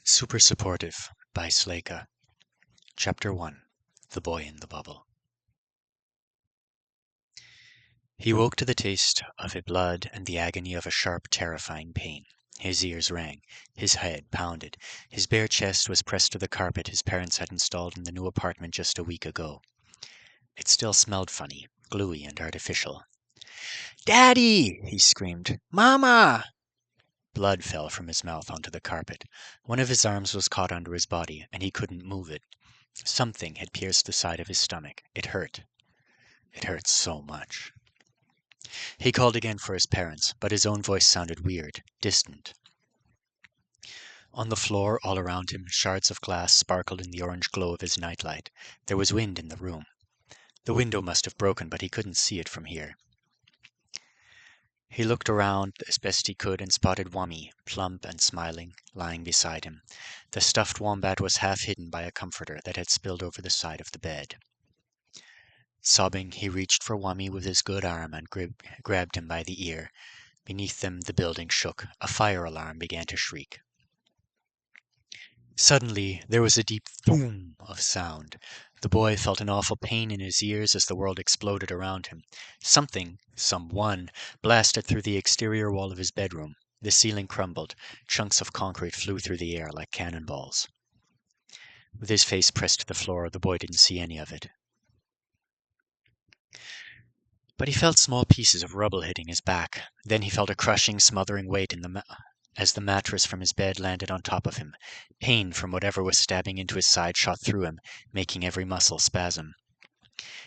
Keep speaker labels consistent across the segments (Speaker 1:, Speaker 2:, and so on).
Speaker 1: Super Supportive by Slaka. Chapter 1. The Boy in the Bubble. He woke to the taste of a blood and the agony of a sharp, terrifying pain. His ears rang. His head pounded. His bare chest was pressed to the carpet his parents had installed in the new apartment just a week ago. It still smelled funny, gluey and artificial. "Daddy!" he screamed. "Mama!" Blood fell from his mouth onto the carpet. One of his arms was caught under his body, and he couldn't move it. Something had pierced the side of his stomach. It hurt. It hurt so much. He called again for his parents, but his own voice sounded weird, distant. On the floor, all around him, shards of glass sparkled in the orange glow of his nightlight. There was wind in the room. The window must have broken, but he couldn't see it from here. He looked around as best he could and spotted Wummy, plump and smiling, lying beside him. The stuffed wombat was half hidden by a comforter that had spilled over the side of the bed. Sobbing, he reached for Wummy with his good arm and grabbed him by the ear. Beneath them, the building shook. A fire alarm began to shriek. Suddenly, there was a deep boom of sound. The boy felt an awful pain in his ears as the world exploded around him. Someone, blasted through the exterior wall of his bedroom. The ceiling crumbled. Chunks of concrete flew through the air like cannonballs. With his face pressed to the floor, the boy didn't see any of it. But he felt small pieces of rubble hitting his back. Then he felt a crushing, smothering weight as the mattress from his bed landed on top of him. Pain from whatever was stabbing into his side shot through him, making every muscle spasm.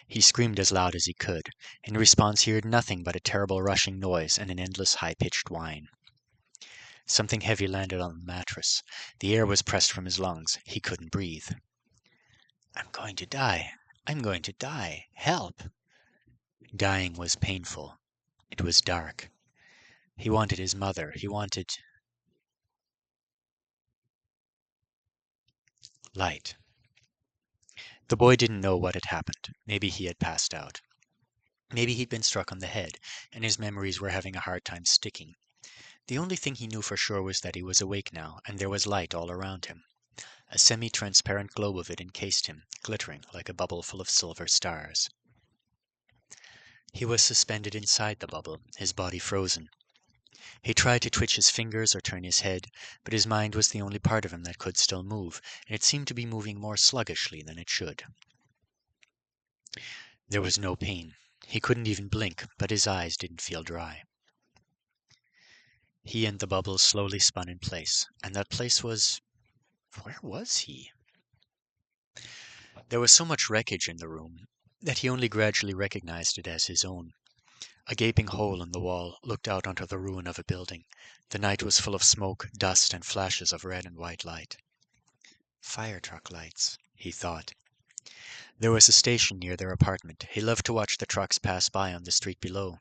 Speaker 1: He screamed as loud as he could. In response, he heard nothing but a terrible rushing noise and an endless high-pitched whine. Something heavy landed on the mattress. The air was pressed from his lungs. He couldn't breathe. "I'm going to die. I'm going to die. Help!" Dying was painful. It was dark. He wanted his mother. He wanted light. The boy didn't know what had happened. Maybe he had passed out. Maybe he'd been struck on the head, and his memories were having a hard time sticking. The only thing he knew for sure was that he was awake now, and there was light all around him. A semi-transparent globe of it encased him, glittering like a bubble full of silver stars. He was suspended inside the bubble, his body frozen. He tried to twitch his fingers or turn his head, but his mind was the only part of him that could still move, and it seemed to be moving more sluggishly than it should. There was no pain. He couldn't even blink, but his eyes didn't feel dry. He and the bubble slowly spun in place, and that place was... where was he? There was so much wreckage in the room that he only gradually recognized it as his own. A gaping hole in the wall looked out onto the ruin of a building. The night was full of smoke, dust, and flashes of red and white light. Fire truck lights, he thought. There was a station near their apartment. He loved to watch the trucks pass by on the street below.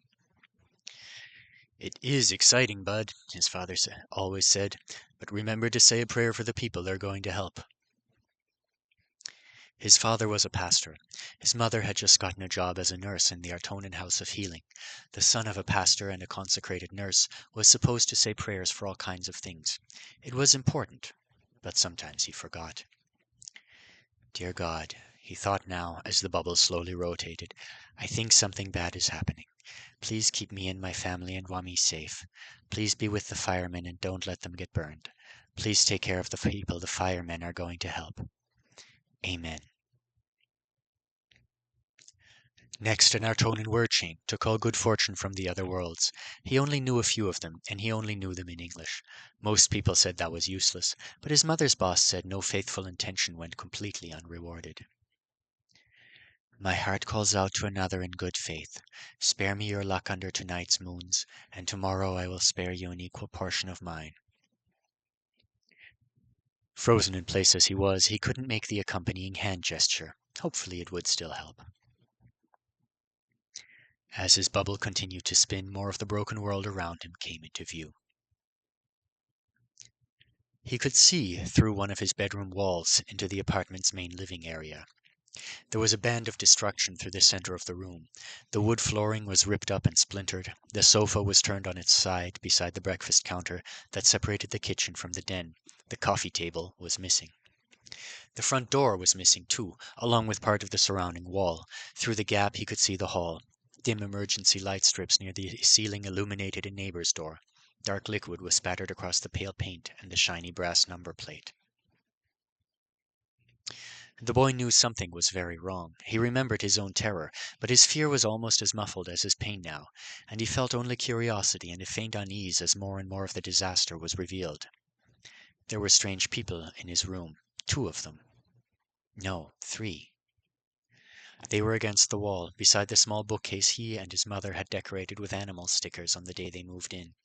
Speaker 1: "It is exciting, Bud," his father always said, "but remember to say a prayer for the people they're going to help." His father was a pastor. His mother had just gotten a job as a nurse in the Artonin House of Healing. The son of a pastor and a consecrated nurse was supposed to say prayers for all kinds of things. It was important, but sometimes he forgot. "Dear God," he thought now as the bubble slowly rotated, "I think something bad is happening. Please keep me and my family and Wummy safe. Please be with the firemen and don't let them get burned. Please take care of the people the firemen are going to help. Amen." Next, an Artonin word chain to call good fortune from the other worlds. He only knew a few of them, and he only knew them in English. Most people said that was useless, but his mother's boss said no faithful intention went completely unrewarded. "My heart calls out to another in good faith. Spare me your luck under tonight's moons, and tomorrow I will spare you an equal portion of mine." Frozen in place as he was, he couldn't make the accompanying hand gesture. Hopefully it would still help. As his bubble continued to spin, more of the broken world around him came into view. He could see through one of his bedroom walls into the apartment's main living area. There was a band of destruction through the center of the room. The wood flooring was ripped up and splintered. The sofa was turned on its side beside the breakfast counter that separated the kitchen from the den. The coffee table was missing. The front door was missing too, along with part of the surrounding wall. Through the gap he could see the hall. Dim emergency light strips near the ceiling illuminated a neighbor's door. Dark liquid was spattered across the pale paint and the shiny brass number plate. The boy knew something was very wrong. He remembered his own terror, but his fear was almost as muffled as his pain now, and he felt only curiosity and a faint unease as more and more of the disaster was revealed. There were strange people in his room. 2 of them. No, 3. They were against the wall, beside the small bookcase he and his mother had decorated with animal stickers on the day they moved in.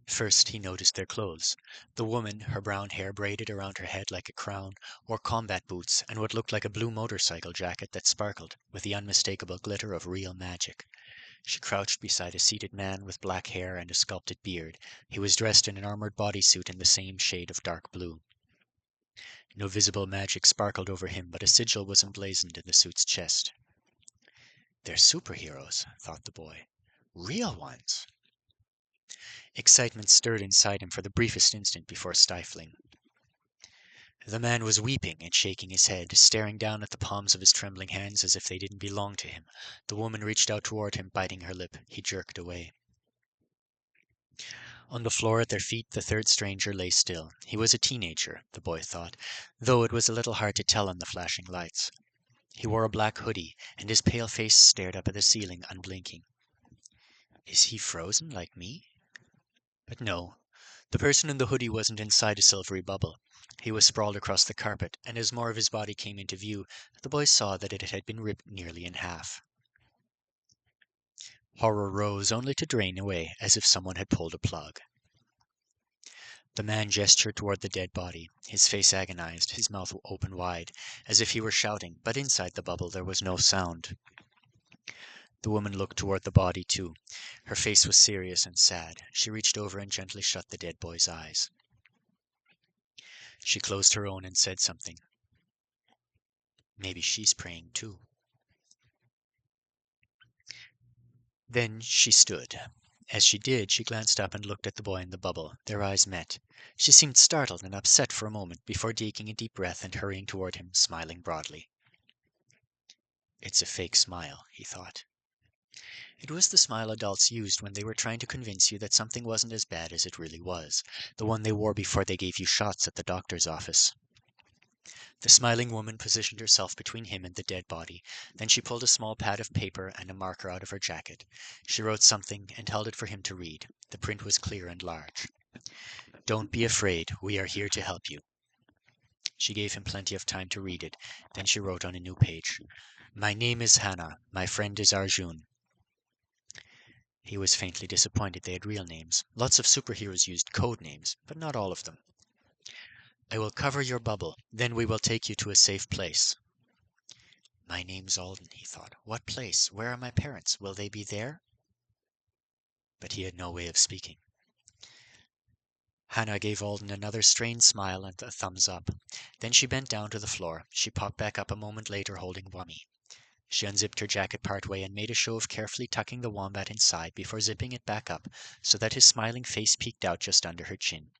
Speaker 1: First he noticed their clothes. The woman, her brown hair braided around her head like a crown, wore combat boots and what looked like a blue motorcycle jacket that sparkled with the unmistakable glitter of real magic. She crouched beside a seated man with black hair and a sculpted beard. He was dressed in an armored bodysuit in the same shade of dark blue. No visible magic sparkled over him, but a sigil was emblazoned in the suit's chest. They're superheroes, thought the boy. Real ones. Excitement stirred inside him for the briefest instant before stifling. The man was weeping and shaking his head, staring down at the palms of his trembling hands as if they didn't belong to him. The woman reached out toward him, biting her lip. He jerked away. On the floor at their feet, the third stranger lay still. He was a teenager, the boy thought, though it was a little hard to tell in the flashing lights. He wore a black hoodie, and his pale face stared up at the ceiling, unblinking. Is he frozen like me? But no, the person in the hoodie wasn't inside a silvery bubble. He was sprawled across the carpet, and as more of his body came into view, the boy saw that it had been ripped nearly in half. Horror rose only to drain away, as if someone had pulled a plug. The man gestured toward the dead body, his face agonized, his mouth open wide, as if he were shouting, but inside the bubble there was no sound. The woman looked toward the body, too. Her face was serious and sad. She reached over and gently shut the dead boy's eyes. She closed her own and said something. Maybe she's praying, too. Then she stood. As she did, she glanced up and looked at the boy in the bubble. Their eyes met. She seemed startled and upset for a moment before taking a deep breath and hurrying toward him, smiling broadly. It's a fake smile, he thought. It was the smile adults used when they were trying to convince you that something wasn't as bad as it really was, the one they wore before they gave you shots at the doctor's office. The smiling woman positioned herself between him and the dead body. Then she pulled a small pad of paper and a marker out of her jacket. She wrote something and held it for him to read. The print was clear and large. Don't be afraid. We are here to help you. She gave him plenty of time to read it. Then she wrote on a new page. My name is Hannah. My friend is Arjun. He was faintly disappointed they had real names. Lots of superheroes used code names, but not all of them. I will cover your bubble. Then we will take you to a safe place. My name's Alden, he thought. What place? Where are my parents? Will they be there? But he had no way of speaking. Hannah gave Alden another strained smile and a thumbs up. Then she bent down to the floor. She popped back up a moment later holding Wummy. She unzipped her jacket partway and made a show of carefully tucking the wombat inside before zipping it back up so that his smiling face peeked out just under her chin.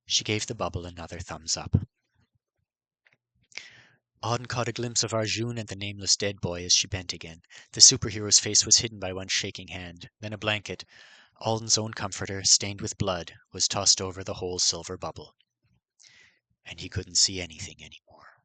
Speaker 1: She gave the bubble another thumbs up. Auden caught a glimpse of Arjun and the nameless dead boy as she bent again. The superhero's face was hidden by one shaking hand. Then a blanket, Alden's own comforter, stained with blood, was tossed over the whole silver bubble. And he couldn't see anything anymore.